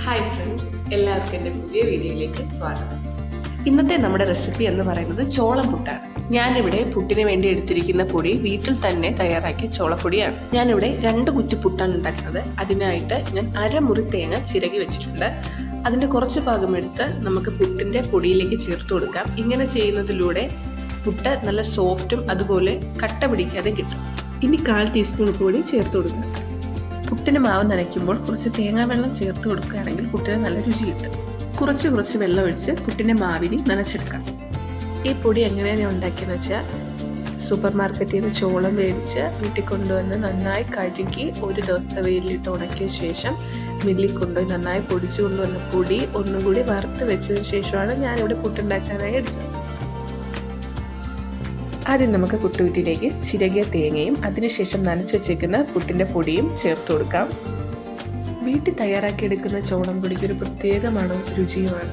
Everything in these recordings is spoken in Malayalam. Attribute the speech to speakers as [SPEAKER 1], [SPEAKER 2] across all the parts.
[SPEAKER 1] ഹായ് ഫ്രണ്ട്സ്, എല്ലാവർക്കും എൻ്റെ പുതിയ വീഡിയോയിലേക്ക് സ്വാഗതം. ഇന്നത്തെ നമ്മുടെ റെസിപ്പി എന്ന് പറയുന്നത് ചോളം പുട്ടാണ്. ഞാനിവിടെ പുട്ടിന് വേണ്ടി എടുത്തിരിക്കുന്ന പൊടി വീട്ടിൽ തന്നെ തയ്യാറാക്കിയ ചോളപ്പൊടിയാണ്. ഞാനിവിടെ 2 കുറ്റി പുട്ടാണ് ഉണ്ടാക്കുന്നത്. അതിനായിട്ട് ഞാൻ അരമുറി തേങ്ങ ചിരകി വെച്ചിട്ടുണ്ട്. അതിൻ്റെ കുറച്ച് ഭാഗം എടുത്ത് നമുക്ക് പുട്ടിൻ്റെ പൊടിയിലേക്ക് ചേർത്ത് കൊടുക്കാം. ഇങ്ങനെ ചെയ്യുന്നതിലൂടെ പുട്ട് നല്ല സോഫ്റ്റും അതുപോലെ കട്ട പിടിക്കാതെ കിട്ടും. ഇനി 1/4 ടീസ്പൂൺ പൊടി ചേർത്ത് കൊടുക്കാം. പുട്ടിന് മാവ് നനയ്ക്കുമ്പോൾ കുറച്ച് തേങ്ങാ വെള്ളം ചേർത്ത് കൊടുക്കുകയാണെങ്കിൽ പുട്ടിന് നല്ല രുചി കിട്ടും. കുറച്ച് വെള്ളം ഒഴിച്ച് പുട്ടിൻ്റെ മാവിനി നനച്ചെടുക്കാം. ഈ പൊടി എങ്ങനെയാണ് ഉണ്ടാക്കിയെന്ന് വെച്ചാൽ, സൂപ്പർ മാർക്കറ്റിൽ നിന്ന് ചോളം വേവിച്ച് വീട്ടിൽ കൊണ്ടുവന്ന് നന്നായി കഴുകി 1 ദിവസത്തെ വെയിലിട്ട് ഉണക്കിയ ശേഷം മില്ലിൽ കൊണ്ടുപോയി നന്നായി പൊടിച്ചു കൊണ്ടുവന്ന പൊടി ഒന്നുകൂടി വറുത്ത് വെച്ചതിന് ശേഷമാണ് ഞാനിവിടെ പുട്ടുണ്ടാക്കാനായി എടുത്തത്. ആദ്യം നമുക്ക് പുട്ടുകുറ്റിയിലേക്ക് ചിരകിയ തേങ്ങയും അതിനുശേഷം നനച്ച് വെച്ചേക്കുന്ന പുട്ടിൻ്റെ പൊടിയും ചേർത്ത് കൊടുക്കാം. വീട്ടിൽ തയ്യാറാക്കിയെടുക്കുന്ന ചോളം പൊടിക്ക് ഒരു പ്രത്യേക മണവും രുചിയുമാണ്.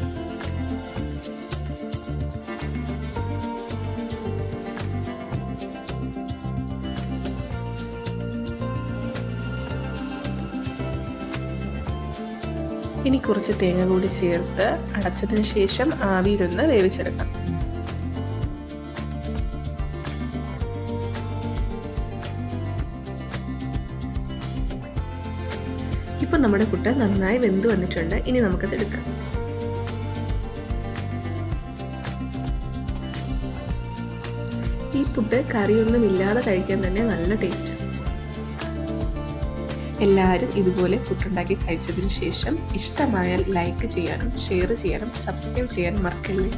[SPEAKER 1] ഇനി കുറച്ച് തേങ്ങ കൂടി ചേർത്ത് അടച്ചതിന് ശേഷം ആവിയിലൊന്ന് വേവിച്ചെടുക്കാം. ഇപ്പം നമ്മുടെ പുട്ട് നന്നായി വെന്ത് വന്നിട്ടുണ്ട്. ഇനി നമുക്കത് എടുക്കാം. ഈ പുട്ട് കറിയൊന്നും ഇല്ലാതെ കഴിക്കാൻ തന്നെ നല്ല ടേസ്റ്റ്. എല്ലാവരും ഇതുപോലെ പുട്ടുണ്ടാക്കി കഴിച്ചതിന് ശേഷം ഇഷ്ടമായാൽ ലൈക്ക് ചെയ്യാനും ഷെയർ ചെയ്യാനും സബ്സ്ക്രൈബ് ചെയ്യാനും മറക്കരുത്.